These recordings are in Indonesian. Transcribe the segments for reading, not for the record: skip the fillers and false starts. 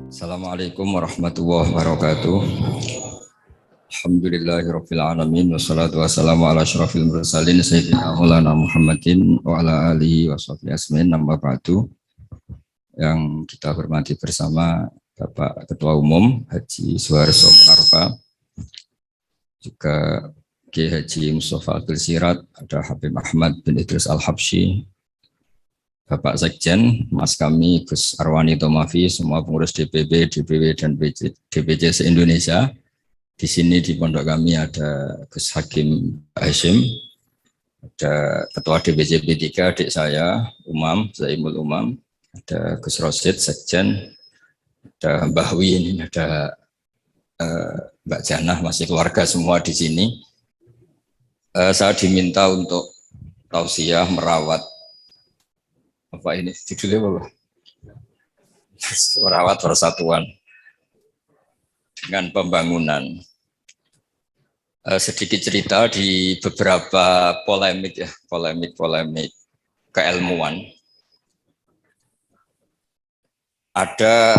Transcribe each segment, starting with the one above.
Assalamualaikum warahmatullahi wabarakatuh. Alhamdulillahirabbil alamin wassalatu wassalamu ala asyrofil mursalin sayyidina Maulana Muhammadin wa ala alihi washabbihi asmin amma ba'du. Yang kita hormati bersama Bapak Ketua Umum Haji Suharso Munarfa, juga Kiai Haji Mustafa Abdul Sirat, ada Habib Ahmad bin Idris Al-Habsyi, Bapak Sekjen, Mas kami, Gus Arwani Tomafi, semua pengurus DPB, DPW, dan DPC se-Indonesia. Di sini di pondok kami ada Gus Hakim Hashim, ada Ketua DPC P3, adik saya, Umam, Zaimul Umam, ada Gus Rosid, Sekjen, ada Mbah Win, ada Mbak Janah, masih keluarga semua di sini. Saya diminta untuk tausiah merawat apa ini judulnya apa? Merawat persatuan dengan pembangunan. Sedikit cerita di beberapa polemik keilmuan. Ada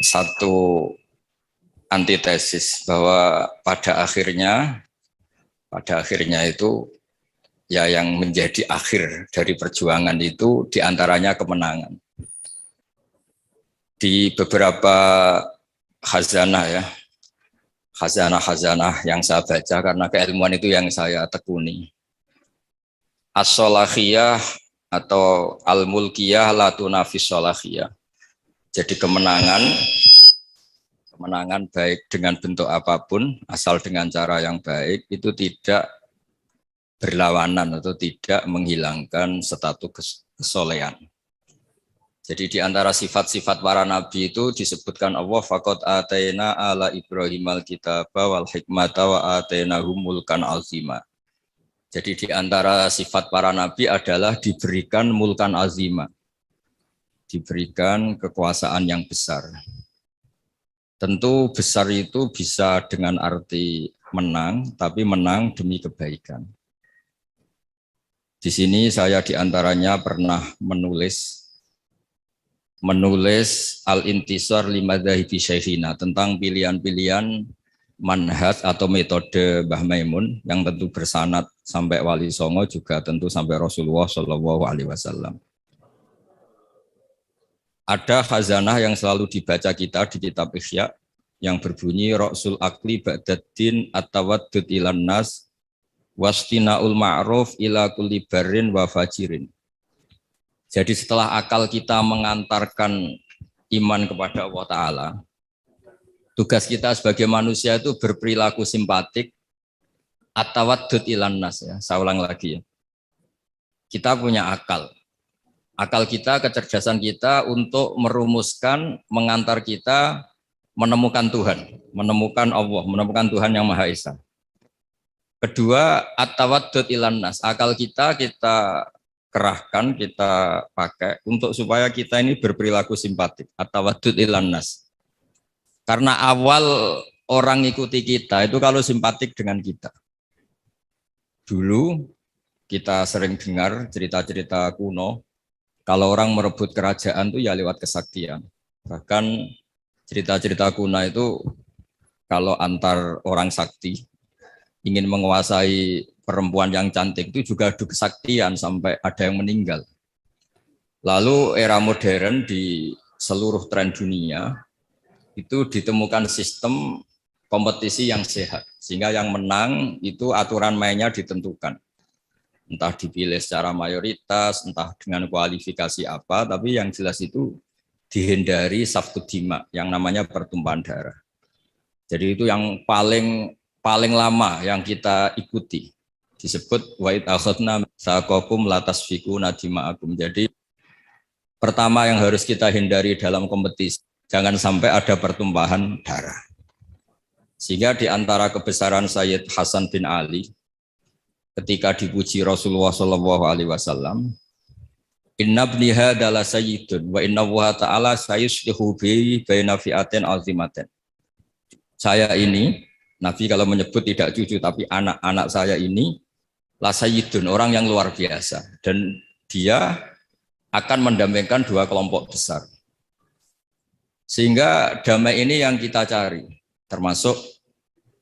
satu antitesis bahwa pada akhirnya itu ya yang menjadi akhir dari perjuangan itu diantaranya kemenangan. Di beberapa khazanah yang saya baca karena keilmuan itu yang saya tekuni. As-solahiyah atau al-mulkiyah la tunafis solahiyah. Jadi kemenangan baik dengan bentuk apapun, asal dengan cara yang baik, itu tidak berlawanan atau tidak menghilangkan status kesolehan. Jadi di antara sifat-sifat para nabi itu disebutkan Allah faqad ataina ala Ibrahimal kitaba wal hikmata wa atainahum mulkan azima. Jadi di antara sifat para nabi adalah diberikan mulkan azima. Diberikan kekuasaan yang besar. Tentu besar itu bisa dengan arti menang, tapi menang demi kebaikan. Di sini saya diantaranya pernah menulis Al-Intisar Limadzahibi Syekhina tentang pilihan-pilihan manhaj atau metode Mbah Maimun yang tentu bersanad sampai Wali Songo juga tentu sampai Rasulullah Shallallahu Alaihi Wasallam. Ada khazanah yang selalu dibaca kita di kitab Ihya yang berbunyi Ra'sul Akli Ba'daddin At-Tawaddud ilan nas Wastina'ul ma'ruf ila kulli barrin wa fajirin. Jadi setelah akal kita mengantarkan iman kepada Allah Ta'ala, tugas kita sebagai manusia itu berperilaku simpatik at-tawaddud ilan nas ya. Saya ulang lagi ya. Kita punya akal. Akal kita, kecerdasan kita untuk merumuskan, mengantar kita menemukan Tuhan, menemukan Allah, menemukan Tuhan yang Maha Esa. Kedua, at-tawaddud ilan nas. Akal kita kerahkan, kita pakai untuk supaya kita ini berperilaku simpatik. At-tawaddud ilan nas. Karena awal orang ikuti kita itu kalau simpatik dengan kita. Dulu kita sering dengar cerita-cerita kuno, kalau orang merebut kerajaan itu ya lewat kesaktian. Bahkan cerita-cerita kuno itu kalau antar orang sakti ingin menguasai perempuan yang cantik itu juga adu kesaktian sampai ada yang meninggal. Lalu era modern di seluruh tren dunia itu ditemukan sistem kompetisi yang sehat. Sehingga yang menang itu aturan mainnya ditentukan. Entah dipilih secara mayoritas, entah dengan kualifikasi apa, tapi yang jelas itu dihindari safkud dima, yang namanya pertumpahan darah. Jadi itu yang paling lama yang kita ikuti. Disebut wa'id akhadna saqakum latasfikuna dima'akum. Jadi pertama yang harus kita hindari dalam kompetisi, jangan sampai ada pertumpahan darah. Sehingga di antara kebesaran Sayyid Hasan bin Ali ketika dipuji Rasulullah Shallallahu Alaihi Wasallam, Inna bni hadalah sayyidun wa inna wa ta'ala sayuslihu bi baina fi'atin azimatin. Saya ini, Nabi kalau menyebut tidak cucu tapi anak-anak saya ini la sayyidun, orang yang luar biasa, dan dia akan mendampingkan dua kelompok besar. Sehingga damai ini yang kita cari. Termasuk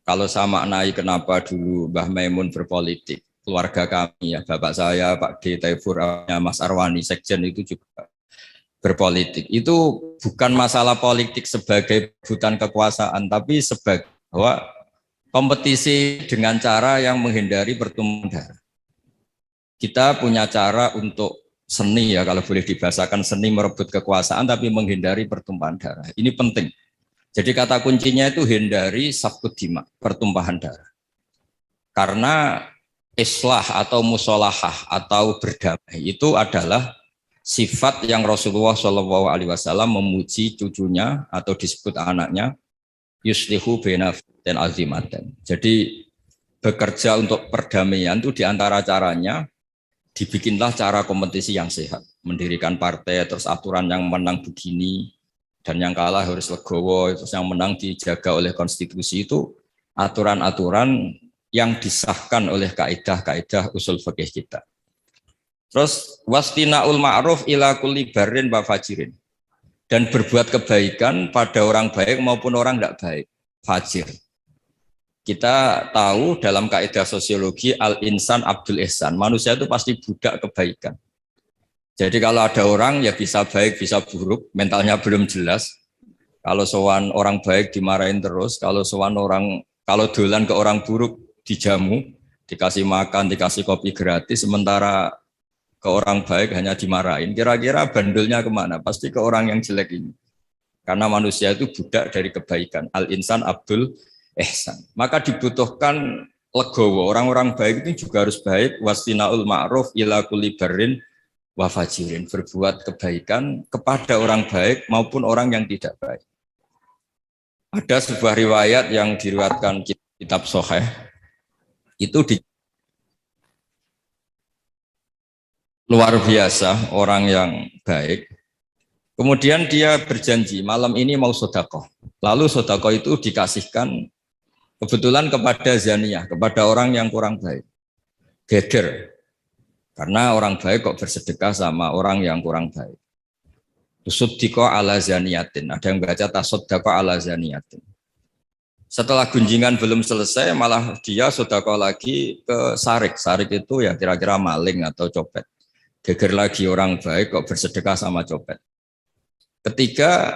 kalau saya maknai kenapa dulu Mbah Maimun berpolitik, keluarga kami ya, bapak saya, Pak D. Taifur, Mas Arwani, Sekjen itu juga berpolitik. Itu bukan masalah politik sebagai rebutan kekuasaan, tapi sebagai bahwa kompetisi dengan cara yang menghindari pertumpahan darah. Kita punya cara untuk seni ya, kalau boleh dibahasakan seni merebut kekuasaan tapi menghindari pertumpahan darah. Ini penting. Jadi kata kuncinya itu hindari safkut dima, pertumpahan darah. Karena islah atau musolahah atau berdamai itu adalah sifat yang Rasulullah SAW memuji cucunya atau disebut anaknya yuslihu baina dan azimaten. Jadi bekerja untuk perdamaian itu diantara caranya dibikinlah cara kompetisi yang sehat, mendirikan partai, terus aturan yang menang begini, dan yang kalah harus legowo, terus yang menang dijaga oleh konstitusi itu aturan-aturan yang disahkan oleh kaidah-kaidah usul fikih kita. Terus wastinaul ma'ruf ila kulli barrin wa fajirin, dan berbuat kebaikan pada orang baik maupun orang tidak baik, fajir. Kita tahu dalam kaidah sosiologi al-insan abdul ihsan, manusia itu pasti budak kebaikan. Jadi kalau ada orang ya bisa baik bisa buruk, mentalnya belum jelas. Kalau sowan orang baik dimarahin terus, kalau sowan orang, kalau dolan ke orang buruk dijamu, dikasih makan, dikasih kopi gratis, sementara ke orang baik hanya dimarahin. Kira-kira bandulnya kemana? Pasti ke orang yang jelek ini. Karena manusia itu budak dari kebaikan. Al-insan abdul ihsan. Maka dibutuhkan legowo. Orang-orang baik itu juga harus baik. Wastinaul ma'ruf ila kulli barrin wa fajirin. Berbuat kebaikan kepada orang baik maupun orang yang tidak baik. Ada sebuah riwayat yang diriwayatkan kitab Sahih. Itu luar biasa orang yang baik. Kemudian dia berjanji malam ini mau sedekah. Lalu sedekah itu dikasihkan kebetulan kepada zaniyah, kepada orang yang kurang baik. Geder. Karena orang baik kok bersedekah sama orang yang kurang baik. Tusuddiko ala zaniyatin. Ada yang baca tasoddako ala zaniyatin. Setelah gunjingan belum selesai, malah dia sedekah lagi ke sarik. Sarik itu ya kira-kira maling atau copet. Geger lagi orang baik kok bersedekah sama copet. Ketika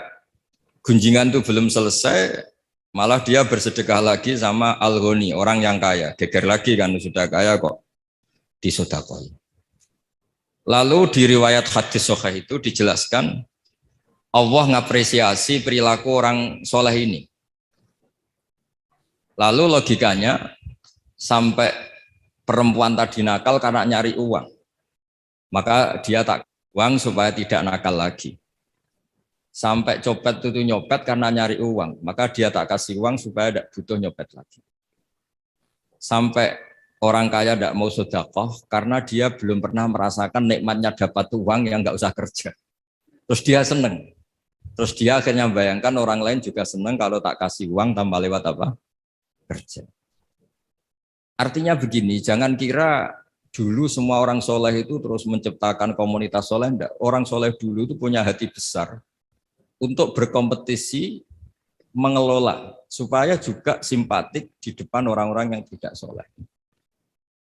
gunjingan itu belum selesai, malah dia bersedekah lagi sama al-ghani, orang yang kaya. Geger lagi kan sudah kaya kok disedekahi. Lalu di riwayat hadis sahih itu dijelaskan Allah ngapresiasi perilaku orang soleh ini. Lalu logikanya sampai perempuan tadi nakal karena nyari uang. Maka dia tak uang supaya tidak nakal lagi. Sampai copet itu nyopet karena nyari uang, maka dia tak kasih uang supaya tidak butuh nyopet lagi. Sampai orang kaya tidak mau sedekah karena dia belum pernah merasakan nikmatnya dapat uang yang nggak usah kerja. Terus dia seneng. Terus dia akhirnya bayangkan orang lain juga seneng kalau tak kasih uang tanpa lewat apa? Kerja. Artinya begini, jangan kira dulu semua orang soleh itu terus menciptakan komunitas soleh. Enggak. Orang soleh dulu itu punya hati besar untuk berkompetisi mengelola supaya juga simpatik di depan orang-orang yang tidak soleh.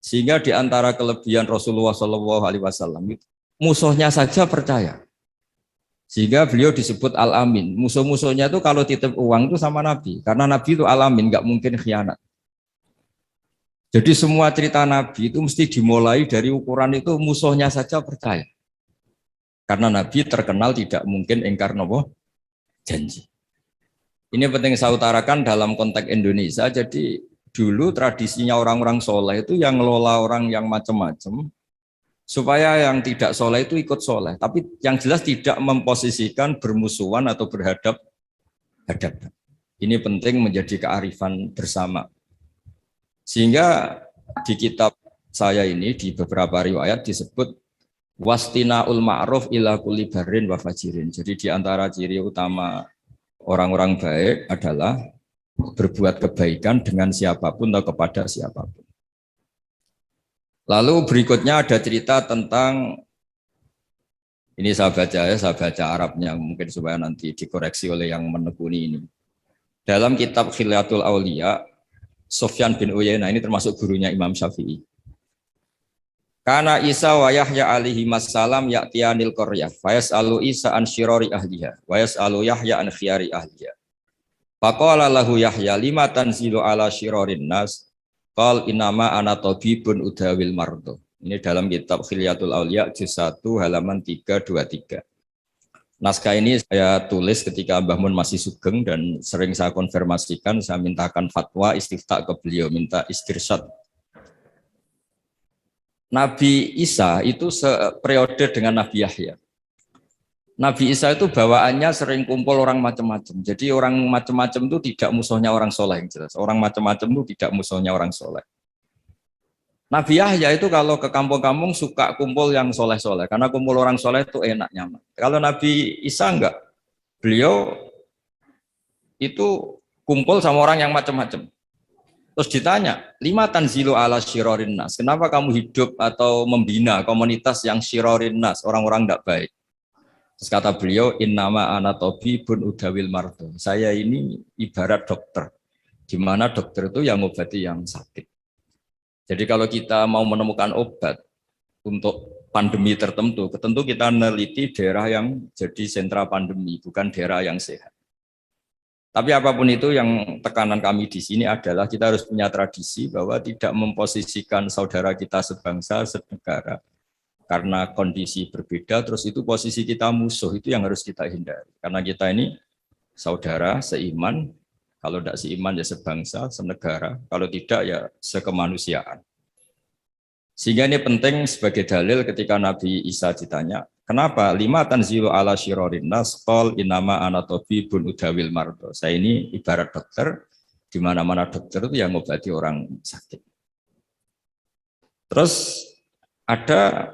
Sehingga di antara kelebihan Rasulullah SAW musuhnya saja percaya. Sehingga beliau disebut Al-Amin. Musuh-musuhnya itu kalau titip uang itu sama Nabi, karena Nabi itu Al-Amin, nggak mungkin khianat. Jadi semua cerita Nabi itu mesti dimulai dari ukuran itu musuhnya saja percaya. Karena Nabi terkenal tidak mungkin ingkar nopo janji. Ini penting saya utarakan dalam konteks Indonesia. Jadi dulu tradisinya orang-orang soleh itu yang ngelola orang yang macam-macam supaya yang tidak soleh itu ikut soleh. Tapi yang jelas tidak memposisikan bermusuhan atau berhadap-hadapan. Ini penting menjadi kearifan bersama. Sehingga di kitab saya ini di beberapa riwayat disebut wastinaul ma'ruf ila kulli barrin wa fajirin. Jadi di antara ciri utama orang-orang baik adalah berbuat kebaikan dengan siapapun atau kepada siapapun. Lalu berikutnya ada cerita tentang Ini saya baca Arabnya mungkin supaya nanti dikoreksi oleh yang menekuni ini. Dalam kitab Khilyatul Auliya, Sufyan bin Uyainah ini termasuk gurunya Imam Syafi'i. Kana Isa wa Yahya alaihi wassalam ya'tiyanil qaryah fa yas'alu Isa an syirari ahliha wa yas'alu Yahya an khiyari ahliha. Faqala lahu Yahya lima tanzilu ala syirarin nas qal inama ana tabibun udawil mardo. Ini dalam kitab Khilyatul Auliya juz 1 halaman 323. Naskah ini saya tulis ketika Mbah Mun masih sugeng dan sering saya konfirmasikan, saya mintakan fatwa istifta ke beliau, minta istirsyad. Nabi Isa itu seperiode dengan Nabi Yahya. Nabi Isa itu bawaannya sering kumpul orang macam-macam. Jadi orang macam-macam itu tidak musuhnya orang soleh yang jelas. Orang macam-macam itu tidak musuhnya orang soleh. Nabi Yahya itu kalau ke kampung-kampung suka kumpul yang soleh-soleh. Karena kumpul orang soleh itu enak, nyaman. Kalau Nabi Isa enggak. Beliau itu kumpul sama orang yang macam-macam. Terus ditanya, lima tanzilu ala syirorin nas. Kenapa kamu hidup atau membina komunitas yang syirorin nas, orang-orang tidak baik? Terus kata beliau, innama ana tabibun udawil mardo. Saya ini ibarat dokter. Di mana dokter itu yang ngobati yang sakit. Jadi kalau kita mau menemukan obat untuk pandemi tertentu, tentu kita meneliti daerah yang jadi sentra pandemi, bukan daerah yang sehat. Tapi apapun itu, yang tekanan kami di sini adalah kita harus punya tradisi bahwa tidak memposisikan saudara kita sebangsa, senegara. Karena kondisi berbeda, terus itu posisi kita musuh, itu yang harus kita hindari. Karena kita ini saudara, seiman, kalau tidak seiman ya sebangsa, senegara, kalau tidak ya sekemanusiaan. Sehingga ini penting sebagai dalil ketika Nabi Isa ditanya, kenapa lima tanzilu ala syirorin nas qol inama ana tabibun udawil mardo. Saya ini ibarat dokter, di mana-mana dokter itu yang mengobati orang sakit. Terus ada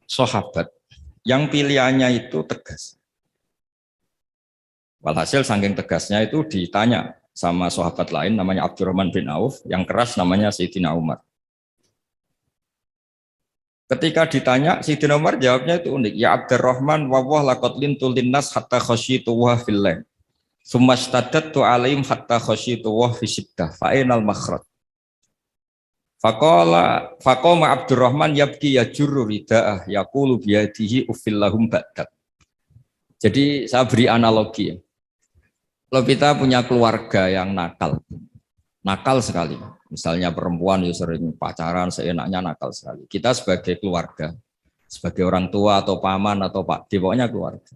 sahabat yang pilihannya itu tegas. Walhasil saking tegasnya itu ditanya sama sahabat lain namanya Abdurrahman bin Auf, yang keras namanya Sayyidina Umar. Ketika ditanya, Sayyidina Umar jawabnya itu unik. Ya Abdurrahman, wawah laqad lintu linnas hatta khasyitu wa fillah. Summa shtaddattu alaihim hatta khasyitu wa fi syiddah. Fa'inal makhraj. Faqama Abdurrahman yabki yajurru rida'ah yaqulu biyadihi ufillahum ba'dak. Jadi saya beri analogi. Kalau kita punya keluarga yang nakal sekali. Misalnya perempuan yang sering pacaran seenaknya nakal sekali. Kita sebagai keluarga, sebagai orang tua atau paman atau pakde, pokoknya keluarga.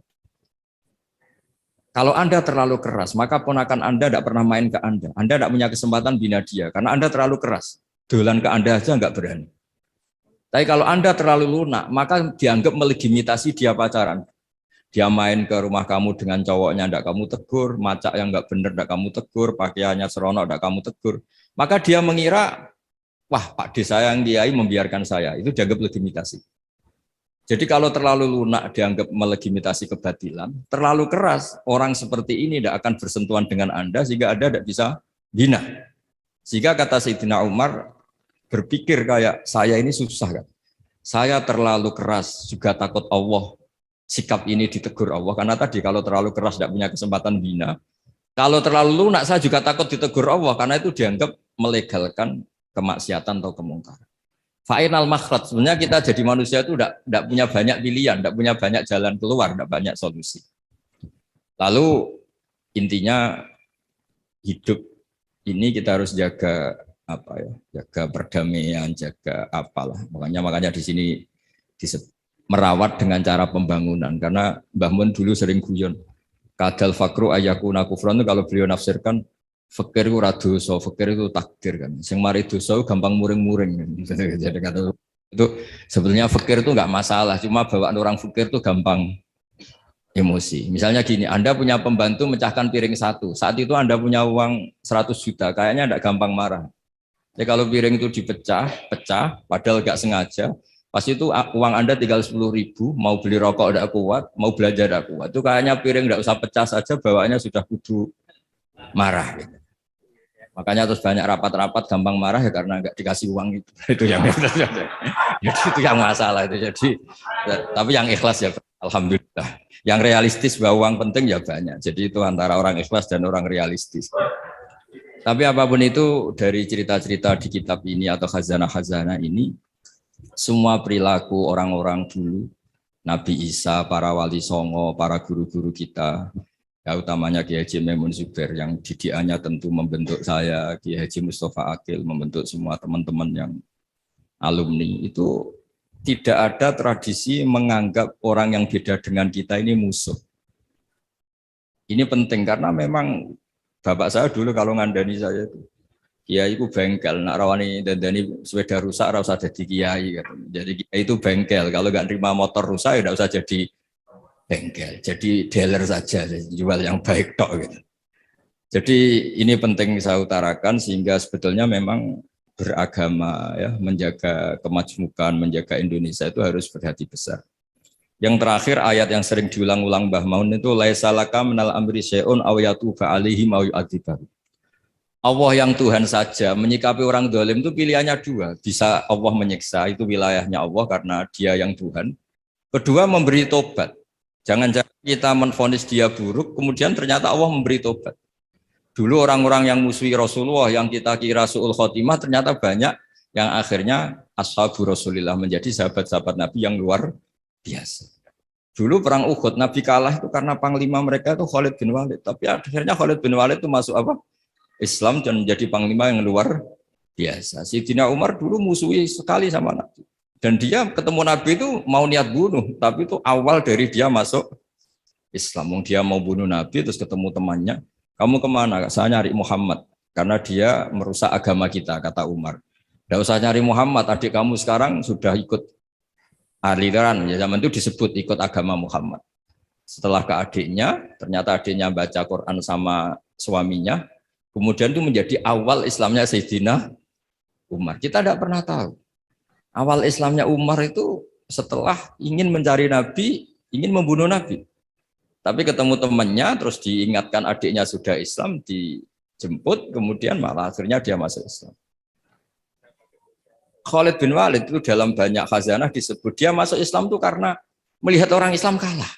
Kalau Anda terlalu keras, maka ponakan Anda tidak pernah main ke Anda. Anda tidak punya kesempatan bina dia, karena Anda terlalu keras. Dolan ke Anda aja nggak berani. Tapi kalau Anda terlalu lunak, maka dianggap melegitimasi dia pacaran. Dia main ke rumah kamu dengan cowoknya, tidak kamu tegur, macak yang nggak benar, tidak kamu tegur, pakaiannya seronok, tidak kamu tegur. Maka dia mengira, wah Pak D saya yang diai membiarkan saya, itu dianggap legitimasi. Jadi kalau terlalu lunak dianggap melegitimasi kebatilan, terlalu keras, orang seperti ini tidak akan bersentuhan dengan Anda, sehingga Anda tidak bisa bina. Sehingga kata Sayyidina Umar, berpikir kayak saya ini susah kan. Saya terlalu keras, juga takut Allah. Sikap ini ditegur Allah, karena tadi kalau terlalu keras tidak punya kesempatan bina. Kalau terlalu lunak saya juga takut ditegur Allah, karena itu dianggap melegalkan kemaksiatan atau kemungkaran. Fa'inal makhraj, sebenarnya kita jadi manusia itu tidak punya banyak pilihan, tidak punya banyak jalan keluar, tidak banyak solusi. Lalu intinya hidup ini kita harus jaga jaga perdamaian, jaga apalah. Makanya di sini merawat dengan cara pembangunan, karena Mbah Mun dulu sering guyon kadal fakru ayakuna kufran, itu kalau beliau nafsirkan fakir itu radoso, fakir itu takdir kan, sing mari dosa gampang muring-muring kan. Jadi kata itu sebenarnya fakir itu nggak masalah, cuma bawaan orang fakir itu gampang emosi. Misalnya gini, Anda punya pembantu mecahkan piring satu, saat itu Anda punya uang 100 juta, kayaknya tidak gampang marah. Jadi kalau piring itu pecah, padahal nggak sengaja, pas itu uang Anda tinggal 10.000, mau beli rokok tidak kuat, mau belanja tidak kuat. Itu kayaknya piring tidak usah pecah saja, bawaannya sudah kudu marah. Gitu. Makanya terus banyak rapat-rapat gampang marah ya karena nggak dikasih uang itu yang itu yang masalah itu. Jadi tapi yang ikhlas ya. Alhamdulillah. Yang realistis bahwa uang penting ya banyak. Jadi itu antara orang ikhlas dan orang realistis. Tapi apapun itu dari cerita-cerita di kitab ini atau khazanah-khazanah ini, semua perilaku orang-orang dulu, Nabi Isa, para wali songo, para guru-guru kita, ya utamanya Kiai Haji Maimun Zubair yang didikannya tentu membentuk saya, Kiai Haji Mustafa Akil membentuk semua teman-teman yang alumni itu tidak ada tradisi menganggap orang yang beda dengan kita ini musuh. Ini penting karena memang bapak saya dulu kalau ngandani saya itu, kiai itu bengkel, nak rawani dandani sepeda rusak, ora usah jadi kiai. Jadi kiai itu bengkel, kalau nggak terima motor rusak, ya nggak usah jadi bengkel, jadi dealer saja, jual yang baik tok gitu. Jadi ini penting saya utarakan sehingga sebetulnya memang beragama ya, menjaga kemajmukan, menjaga Indonesia itu harus berhati besar. Yang terakhir ayat yang sering diulang-ulang Mbah Maun itu laisa laka minal amri syai'un aw yatuba alaihim aw yu'adzibahum. Allah yang Tuhan saja menyikapi orang zalim itu pilihannya dua, bisa Allah menyiksa itu wilayahnya Allah karena dia yang Tuhan. Kedua memberi tobat. Jangan-jangan kita menvonis dia buruk kemudian ternyata Allah memberi tobat. Dulu orang-orang yang musuhi Rasulullah yang kita kira su'ul khotimah ternyata banyak yang akhirnya ashabu Rasulillah menjadi sahabat-sahabat Nabi yang luar biasa. Dulu perang Uhud Nabi kalah itu karena panglima mereka itu Khalid bin Walid. Tapi akhirnya Khalid bin Walid itu masuk apa? Islam dan menjadi panglima yang luar biasa. Sayyidina Umar dulu musuhi sekali sama Nabi. Dan dia ketemu Nabi itu mau niat bunuh, tapi itu awal dari dia masuk Islam. Dia mau bunuh Nabi terus ketemu temannya. Kamu kemana? Saya nyari Muhammad. Karena dia merusak agama kita, kata Umar. Tidak usah nyari Muhammad, adik kamu sekarang sudah ikut aliran. Ya, zaman itu disebut ikut agama Muhammad. Setelah ke adiknya, ternyata adiknya baca Quran sama suaminya. Kemudian itu menjadi awal Islamnya Sayyidina Umar. Kita tidak pernah tahu. Awal Islamnya Umar itu setelah ingin mencari Nabi, ingin membunuh Nabi. Tapi ketemu temannya, terus diingatkan adiknya sudah Islam, dijemput, kemudian malah akhirnya dia masuk Islam. Khalid bin Walid itu dalam banyak khazanah disebut, dia masuk Islam itu karena melihat orang Islam kalah.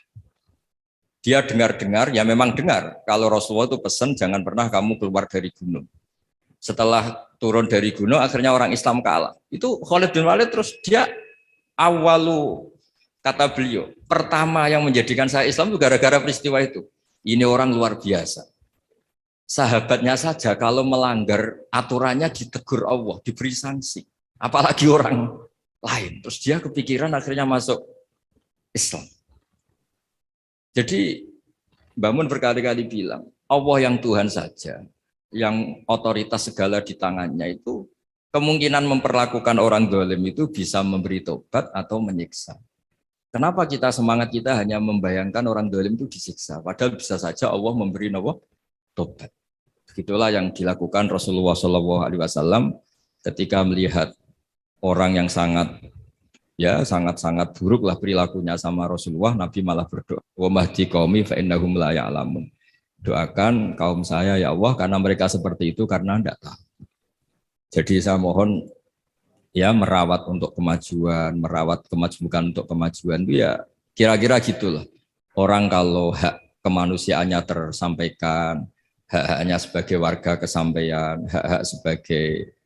Dia dengar-dengar, ya memang dengar, kalau Rasulullah itu pesan jangan pernah kamu keluar dari gunung. Setelah turun dari gunung, akhirnya orang Islam kalah. Itu Khalid bin Walid terus dia awalu, kata beliau, pertama yang menjadikan saya Islam itu gara-gara peristiwa itu. Ini orang luar biasa. Sahabatnya saja kalau melanggar aturannya ditegur Allah, diberi sanksi. Apalagi orang lain. Terus dia kepikiran akhirnya masuk Islam. Jadi Mbah Mun berkali-kali bilang, Allah yang Tuhan saja, yang otoritas segala di tangannya itu, kemungkinan memperlakukan orang zalim itu bisa memberi tobat atau menyiksa. Kenapa kita semangat kita hanya membayangkan orang zalim itu disiksa, padahal bisa saja Allah memberi tobat. Begitulah yang dilakukan Rasulullah SAW ketika melihat orang yang sangat buruklah perilakunya sama Rasulullah, Nabi malah berdoa, wa mahdi qaumi fa innahum la ya'lamun. Doakan kaum saya ya Allah karena mereka seperti itu karena tidak tahu. Jadi saya mohon ya merawat untuk kemajuan, merawat kemajmukan untuk kemajuan itu ya kira-kira gitulah. Orang kalau hak kemanusiaannya tersampaikan, hak-haknya sebagai warga kesampaian, hak-hak sebagai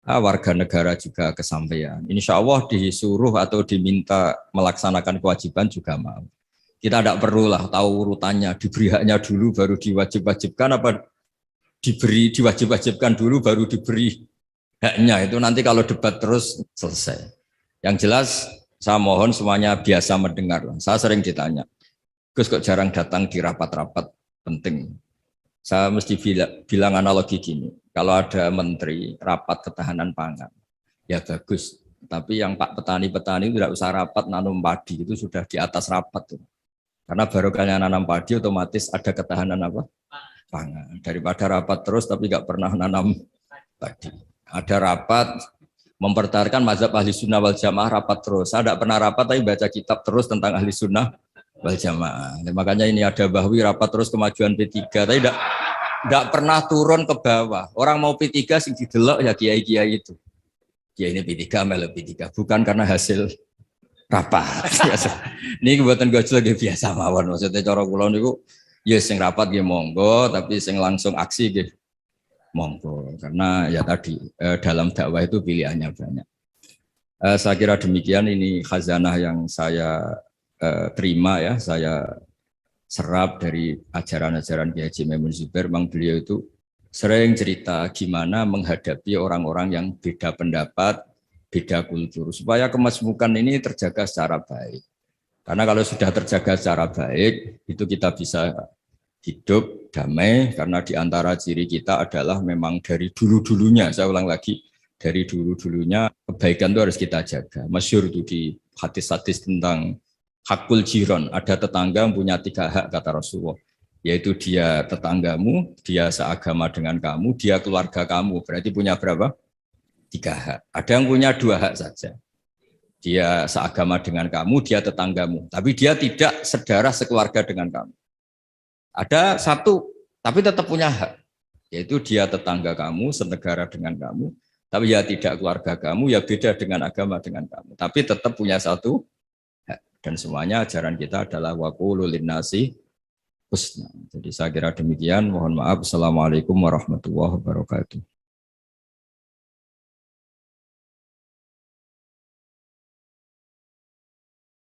warga negara juga kesampaian. Insya Allah disuruh atau diminta melaksanakan kewajiban juga mau. Kita tidak perlulah tahu urutannya, diberi haknya dulu baru diwajib-wajibkan apa diwajib-wajibkan dulu baru diberi haknya. Itu nanti kalau debat terus selesai. Yang jelas saya mohon semuanya biasa mendengar. Saya sering ditanya, Gus kok jarang datang di rapat-rapat penting. Saya mesti bilang analogi gini, kalau ada menteri rapat ketahanan pangan, ya bagus. Tapi yang Pak petani-petani tidak usah rapat nanam padi, itu sudah di atas rapat. Karena barokahnya nanam padi otomatis ada ketahanan apa? Pangan. Daripada rapat terus tapi nggak pernah nanam padi. Ada rapat mempertahankan mazhab ahli sunnah wal jamaah rapat terus. Saya tidak pernah rapat tapi baca kitab terus tentang ahli sunnah wal jamaah. Nah, makanya ini ada Bahwi rapat terus kemajuan P3 tapi tidak pernah turun ke bawah. Orang mau P3 sing didelok ya kiai-kiai itu. Kiai ini P3 melu P3 bukan karena hasil rapat. Ini kebuatan gojol lagi biasa mawon. Maksudnya cara kula niku ya sing rapat nggih monggo, tapi sing langsung aksi nggih monggo. Karena ya tadi dalam dakwah itu pilihannya banyak. Saya kira demikian, ini khazanah yang saya terima ya, saya serap dari ajaran-ajaran Kiai Haji Maimun Zubair. Memang beliau itu sering cerita gimana menghadapi orang-orang yang beda pendapat, beda kultur, supaya kemasmukan ini terjaga secara baik. Karena kalau sudah terjaga secara baik, itu kita bisa hidup damai, karena di antara ciri kita adalah memang dari dulu-dulunya, saya ulang lagi, dari dulu-dulunya kebaikan itu harus kita jaga. Masyhur itu di hadis-hadis tentang hakul jiron, ada tetangga yang punya 3 hak kata Rasulullah, yaitu dia tetanggamu, dia seagama dengan kamu, dia keluarga kamu. Berarti punya berapa? 3 hak. Ada yang punya 2 hak saja. Dia seagama dengan kamu, dia tetanggamu, tapi dia tidak sedarah sekeluarga dengan kamu. Ada 1, tapi tetap punya hak, yaitu dia tetangga kamu, senegara dengan kamu, tapi ya tidak keluarga kamu, ya beda dengan agama dengan kamu, tapi tetap punya 1 hak. Dan semuanya ajaran kita adalah waqulu linnasi husna. Jadi saya kira demikian. Mohon maaf. Assalamualaikum warahmatullahi wabarakatuh.